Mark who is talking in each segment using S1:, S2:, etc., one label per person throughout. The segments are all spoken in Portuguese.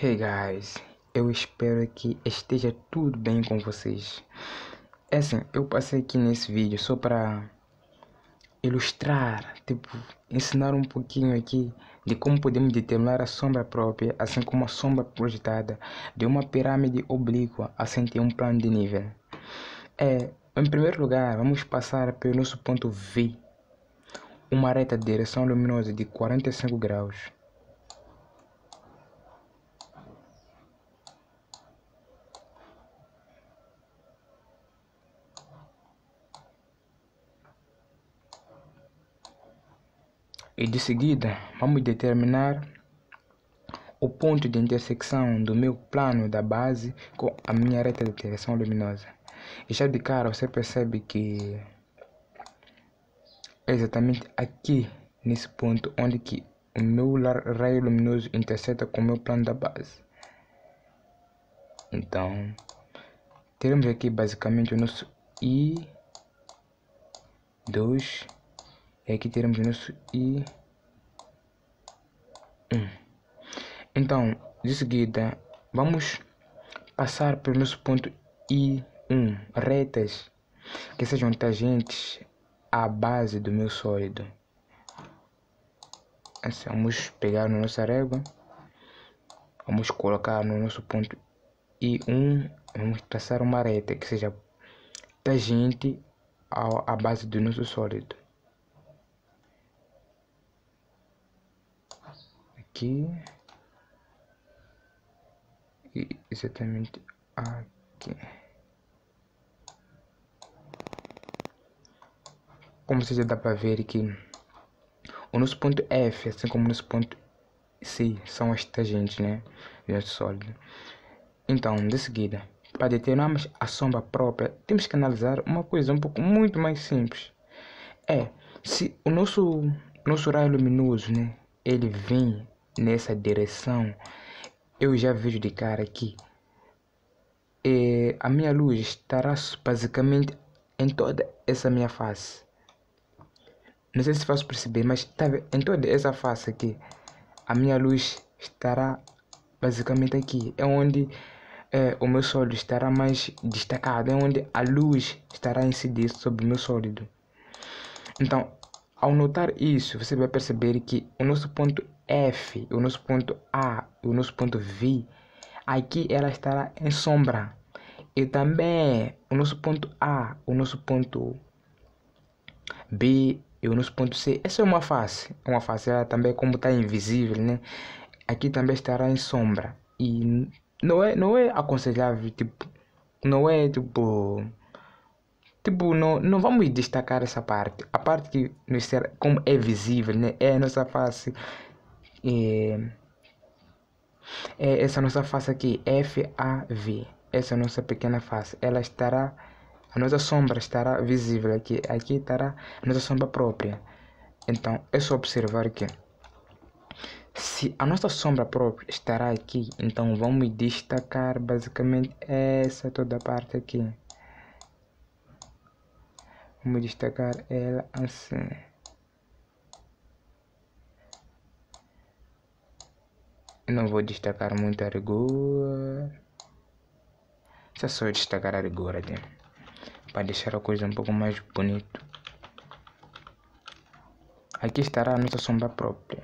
S1: Hey guys, eu espero que esteja tudo bem com vocês. É assim, eu passei aqui nesse vídeo só para ilustrar, ensinar um pouquinho aqui de como podemos determinar a sombra própria, assim como a sombra projetada de uma pirâmide oblíqua assim ter um plano de nível. Em primeiro lugar, vamos passar pelo nosso ponto V, uma reta de direção luminosa de 45 graus. E de seguida, vamos determinar o ponto de intersecção do meu plano da base com a minha reta de direção luminosa. E já de cara você percebe que é exatamente aqui, nesse ponto, onde que o meu raio luminoso interseta com o meu plano da base. Então, teremos aqui basicamente o nosso I2, e aqui teremos o nosso I1. Então, de seguida, vamos passar pelo nosso ponto I1, retas que sejam tangentes à base do meu sólido. Assim, vamos pegar na nossa régua, vamos colocar no nosso ponto I1, vamos traçar uma reta que seja tangente à base do nosso sólido. Aqui e exatamente aqui. Como você já dá para ver aqui, o nosso ponto F, assim como o nosso ponto C, são as tangentes, né, do nosso sólido. Então, de seguida, para determinarmos a sombra própria, temos que analisar uma coisa muito mais simples. Se o nosso raio luminoso, né, ele vem nessa direção, eu já vejo de cara aqui, a minha luz estará basicamente em toda essa minha face. Não sei se faço perceber, mas em toda essa face aqui, a minha luz estará basicamente aqui. É onde o meu sólido estará mais destacado, é onde a luz estará a incidir sobre o meu sólido. Então, ao notar isso, você vai perceber que o nosso ponto F, o nosso ponto A, o nosso ponto V, aqui ela estará em sombra. E também o nosso ponto A, o nosso ponto B e o nosso ponto C. Essa é uma face. Ela também, como está invisível, né? Aqui também estará em sombra. E não é aconselhável, não vamos destacar essa parte. A parte que como é visível, né? É a nossa face. É essa nossa face aqui, FAV. Essa nossa pequena face. A nossa sombra estará visível aqui. Aqui estará a nossa sombra própria. Então, é só observar que se a nossa sombra própria estará aqui, então vamos destacar basicamente essa toda parte aqui. Vamos destacar ela assim. Eu não vou destacar muito a rigor. É só destacar a rigor aqui, para deixar a coisa um pouco mais bonita. Aqui estará a nossa sombra própria.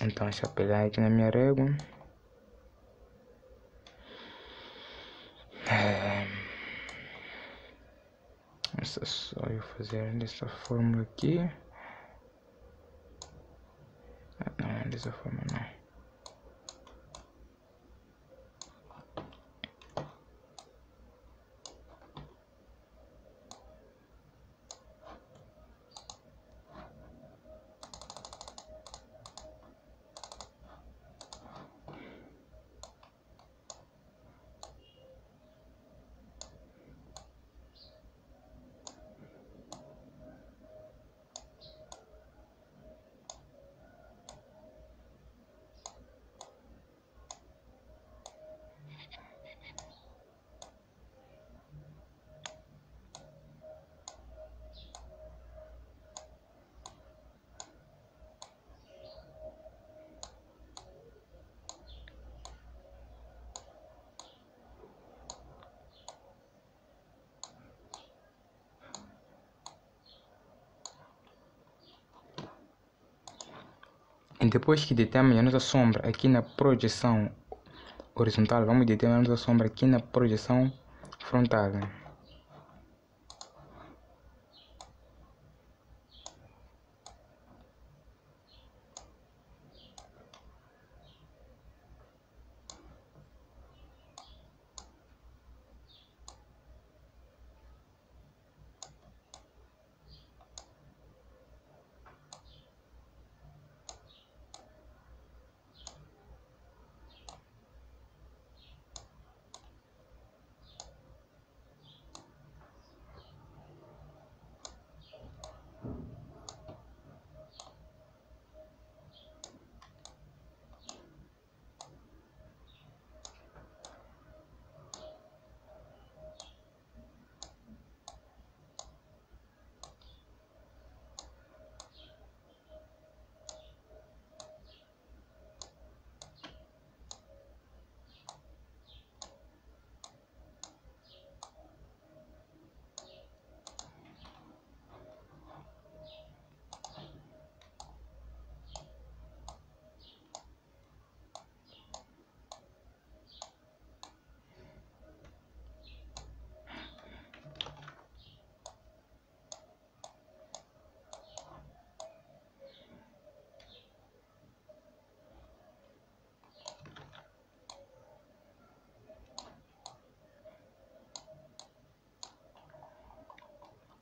S1: Então, deixa eu pegar aqui na minha régua. É só eu fazer dessa forma aqui. Não, dessa forma não. Depois que detemos a nossa sombra aqui na projeção horizontal, vamos deter a nossa sombra aqui na projeção frontal.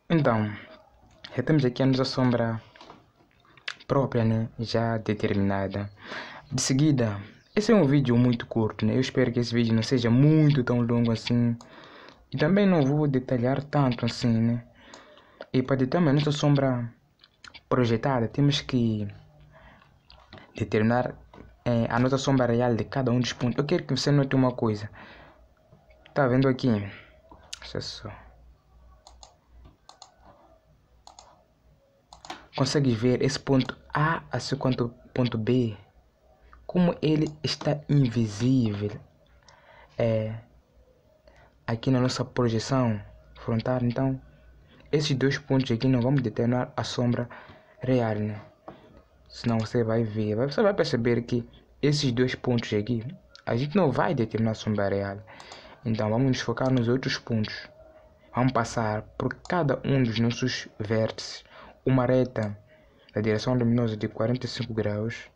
S1: Então, já temos aqui a nossa sombra própria, né? Já determinada. De seguida, esse é um vídeo muito curto, né? Eu espero que esse vídeo não seja muito tão longo assim. E também não vou detalhar tanto assim, né? E para determinar a nossa sombra projetada, temos que determinar a nossa sombra real de cada um dos pontos. Eu quero que você note uma coisa. Tá vendo aqui? Deixa só. Consegue ver esse ponto A assim quanto ponto B? Como ele está invisível aqui na nossa projeção frontal. Então, esses dois pontos aqui não vamos determinar a sombra real, né? Senão você vai ver, você vai perceber que esses dois pontos aqui, a gente não vai determinar a sombra real. Então, vamos nos focar nos outros pontos. Vamos passar por cada um dos nossos vértices uma reta da direção luminosa de 45 graus.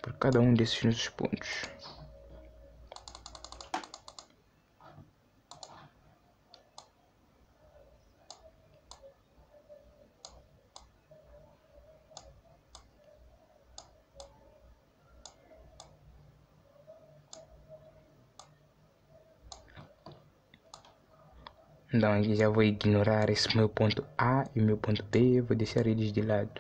S1: Por cada um desses nossos pontos. Então aqui já vou ignorar esse meu ponto A e meu ponto B, vou deixar eles de lado.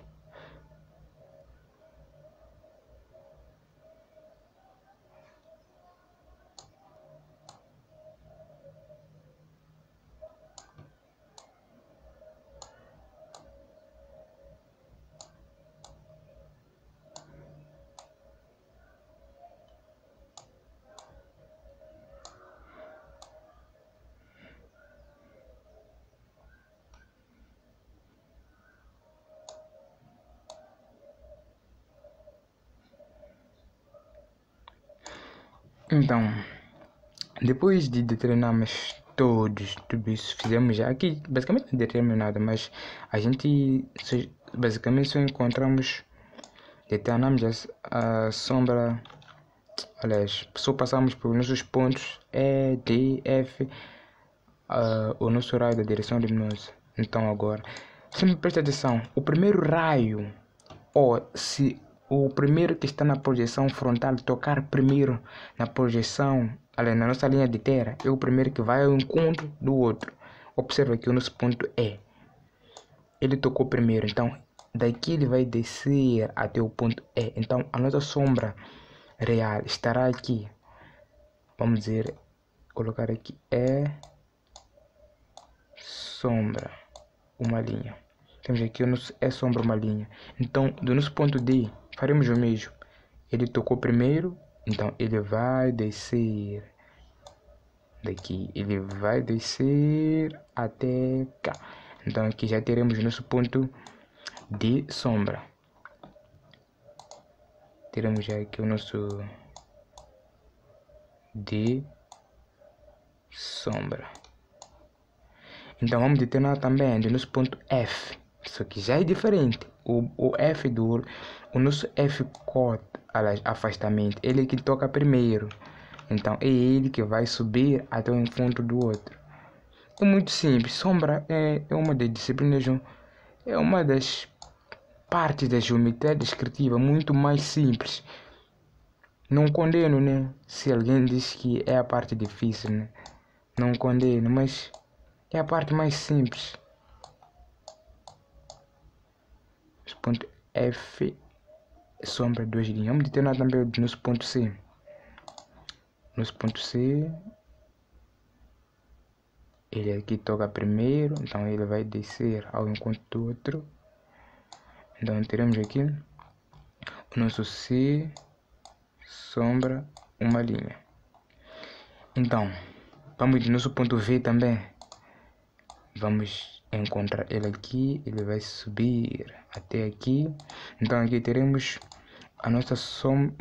S1: Então, depois de determinarmos tudo isso, fizemos já aqui, basicamente não determinado, mas a gente basicamente só encontramos, determinamos a sombra, aliás, só passamos por nossos pontos E, D, F, o nosso raio da direção luminosa. Então agora, sempre preste atenção, o primeiro raio, ou se o primeiro que está na projeção frontal tocar primeiro na projeção, ali na nossa linha de terra, é o primeiro que vai ao encontro do outro. Observa que o nosso ponto E, ele tocou primeiro, então daqui ele vai descer até o ponto E. Então a nossa sombra real estará aqui. Vamos dizer, colocar aqui sombra, uma linha. Temos aqui o nosso sombra, uma linha. Então, do nosso ponto D, faremos o mesmo. Ele tocou primeiro, então ele vai descer daqui. Ele vai descer até cá. Então aqui já teremos o nosso ponto de sombra. Teremos já aqui o nosso de sombra. Então vamos determinar também o nosso ponto F. Isso aqui já é diferente. O F o nosso F corte, afastamento, ele é que toca primeiro. Então é ele que vai subir até o encontro do outro. É muito simples. Sombra é uma das disciplinas, é uma das partes da geometria descritiva muito mais simples. Não condeno, né? Se alguém diz que é a parte difícil, né? Não condeno, mas é a parte mais simples. Esse ponto F, sombra, duas linhas. Vamos determinar também o nosso ponto C. Nosso ponto C, ele aqui toca primeiro, então ele vai descer ao encontro do outro. Então teremos aqui o nosso C, sombra, uma linha. Então, vamos no nosso ponto V também. Vamos encontrar ele aqui, ele vai subir até aqui. Então aqui teremos a nossa sombra,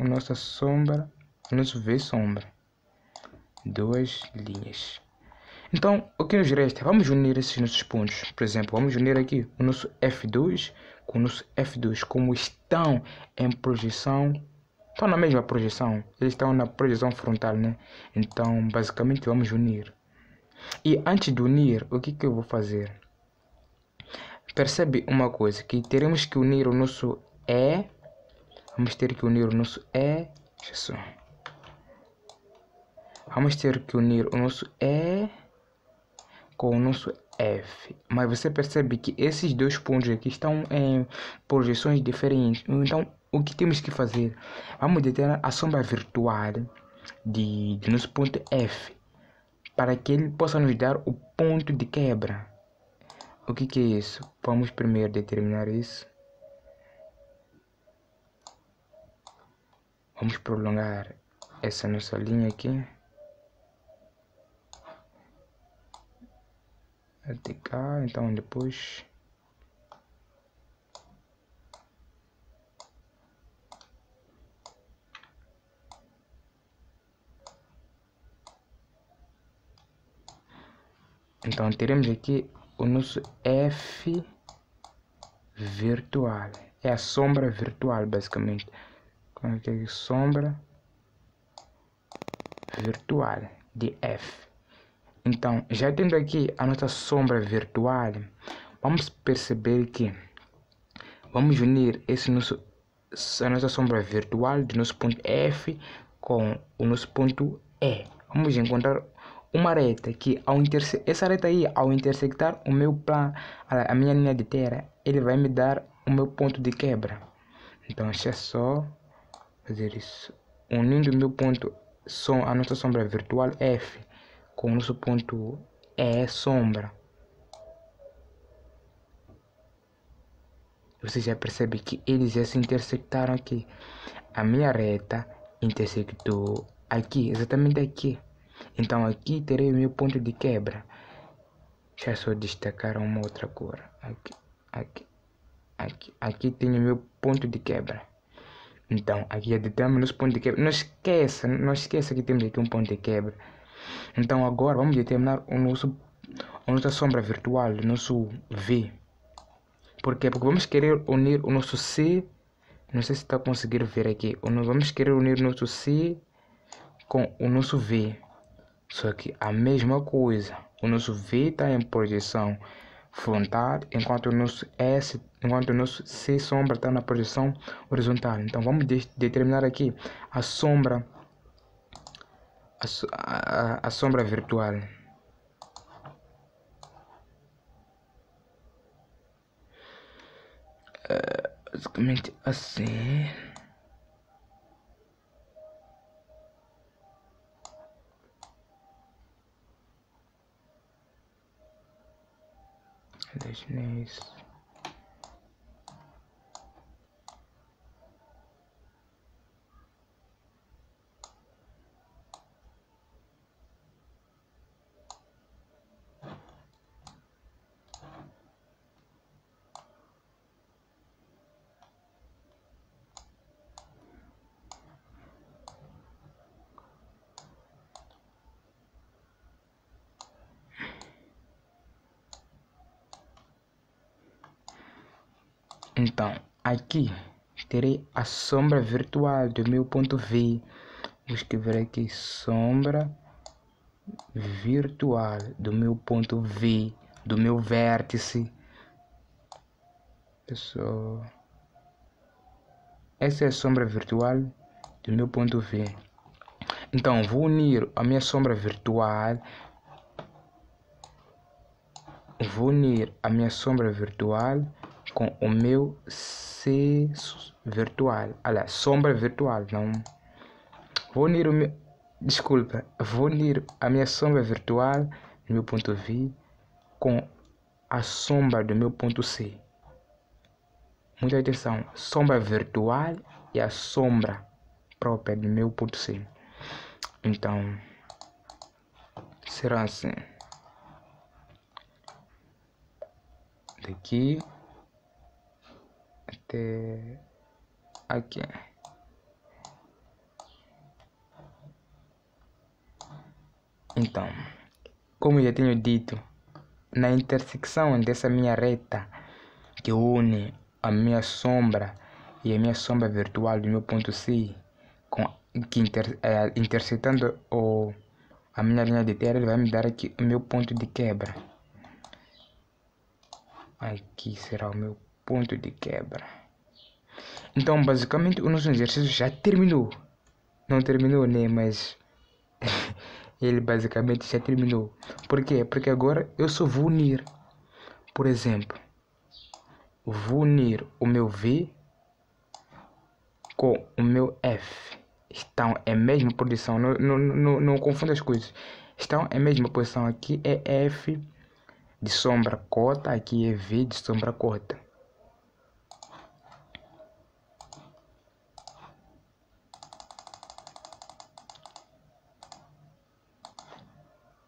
S1: o nosso V sombra. Duas linhas. Então, o que nos resta? Vamos unir esses nossos pontos. Por exemplo, vamos unir aqui o nosso F2 com o nosso F2. Como estão em projeção, estão na mesma projeção. Eles estão na projeção frontal, né? Então, basicamente, vamos unir. E antes de unir, o que eu vou fazer? Percebe uma coisa, que teremos que unir o nosso E. Vamos ter que unir o nosso E. Deixa só. Vamos ter que unir o nosso E com o nosso F. Mas você percebe que esses dois pontos aqui estão em projeções diferentes. Então, o que temos que fazer? Vamos determinar a sombra virtual de nosso ponto F, para que ele possa nos dar o ponto de quebra. O que é isso? Vamos primeiro determinar isso. Vamos prolongar essa nossa linha aqui até cá. Então depois teremos aqui o nosso F virtual. É a sombra virtual, basicamente. Aqui sombra virtual de F. Então, já tendo aqui a nossa sombra virtual, vamos perceber que vamos unir a nossa sombra virtual do nosso ponto F com o nosso ponto E. Vamos encontrar uma reta que essa reta aí, ao intersectar o meu plano, a minha linha de terra, ele vai me dar o meu ponto de quebra. Então, é só fazer isso. Unindo o meu ponto, a nossa sombra virtual F com o nosso ponto E sombra. Você já percebe que eles já se intersectaram aqui. A minha reta intersectou aqui, exatamente aqui. Então aqui terei o meu ponto de quebra. Deixa eu só destacar uma outra cor. Aqui tenho o meu ponto de quebra. Então aqui já determinamos o ponto de quebra. Não esqueça que temos aqui um ponto de quebra. Então agora vamos determinar a nossa sombra virtual, o nosso V. Por quê? Porque vamos querer unir o nosso C. Não sei se está conseguindo ver aqui. Vamos querer unir o nosso C com o nosso V. Só que a mesma coisa. O nosso V está em projeção frontal, enquanto o nosso C sombra está na projeção horizontal. Então vamos determinar aqui a sombra, a sombra virtual. Basicamente assim. Deixa nisso. Então, aqui terei a sombra virtual do meu ponto V. Vou escrever aqui sombra virtual do meu ponto V, do meu vértice. Pessoal, essa é a sombra virtual do meu ponto V. Então, vou unir a minha sombra virtual. Vou unir a minha sombra virtual com o meu C virtual. Olha, sombra virtual, não. Vou unir o meu... Desculpa, vou unir a minha sombra virtual do meu ponto V com a sombra do meu ponto C. Muita atenção, sombra virtual e a sombra própria do meu ponto C. Então, será assim. Daqui até aqui. Então, como eu já tenho dito, na intersecção dessa minha reta que une a minha sombra e a minha sombra virtual do meu ponto C, intersetando a minha linha de terra, ele vai me dar aqui o meu ponto de quebra. Aqui será o meu ponto de quebra. Então, basicamente, o nosso exercício já terminou. Não terminou, né? Mas ele basicamente já terminou. Por quê? Porque agora eu só vou unir. Por exemplo, vou unir o meu V com o meu F. Estão em mesma posição. Não confunda as coisas. Estão em mesma posição. Aqui é F de sombra cota. Aqui é V de sombra cota.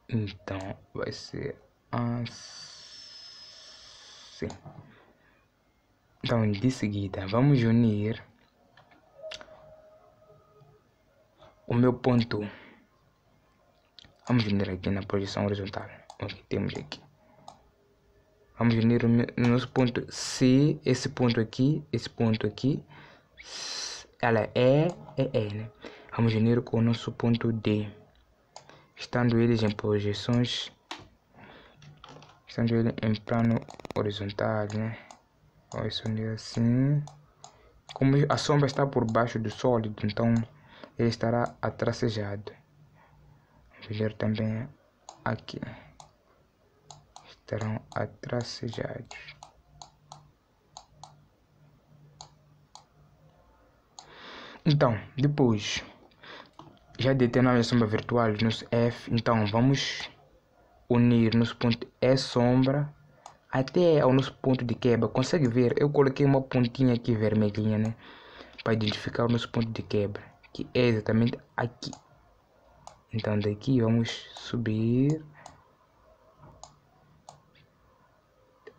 S1: Então vai ser assim. Então de seguida vamos unir o meu ponto. Vamos unir aqui na posição horizontal. Ok, temos aqui. Vamos unir o nosso ponto C, esse ponto aqui. Ela é né? Vamos unir com o nosso ponto D. Estando eles em projeções, estando eles em plano horizontal, né? Vamos unir assim. Como a sombra está por baixo do sólido, então ele estará atracejado. Vamos ver também aqui. Estarão atracejados. Então, depois, já determinamos a sombra virtual do nosso F, então vamos unir nosso ponto E sombra até ao nosso ponto de quebra. Consegue ver? Eu coloquei uma pontinha aqui vermelhinha, né? Para identificar o nosso ponto de quebra, que é exatamente aqui. Então daqui vamos subir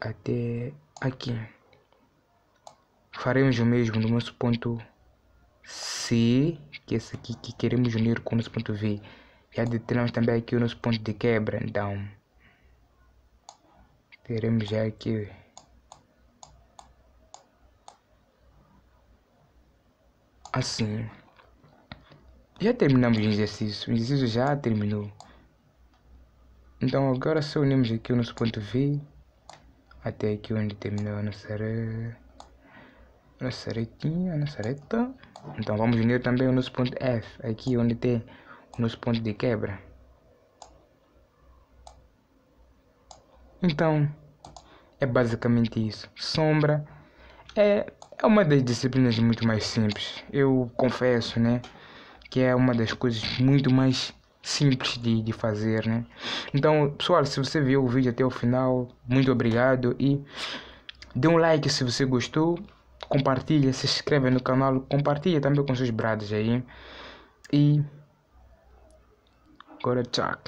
S1: até aqui. Faremos o mesmo no nosso ponto C, que é esse aqui que queremos unir com o nosso ponto V. Já determinamos também aqui o nosso ponto de quebra, então teremos já aqui assim. Já terminamos o exercício já terminou. Então agora só unimos aqui o nosso ponto V até aqui onde terminou a nossa retinha, a nossa reta. Então vamos unir também o nosso ponto F, aqui onde tem o nosso ponto de quebra. Então é basicamente isso. Sombra é uma das disciplinas muito mais simples. Eu confesso, né, que é uma das coisas muito mais simples de fazer, né? Então, pessoal, se você viu o vídeo até o final, muito obrigado e dê um like se você gostou, compartilha, se inscreve no canal, compartilha também com seus brados aí e agora tchau.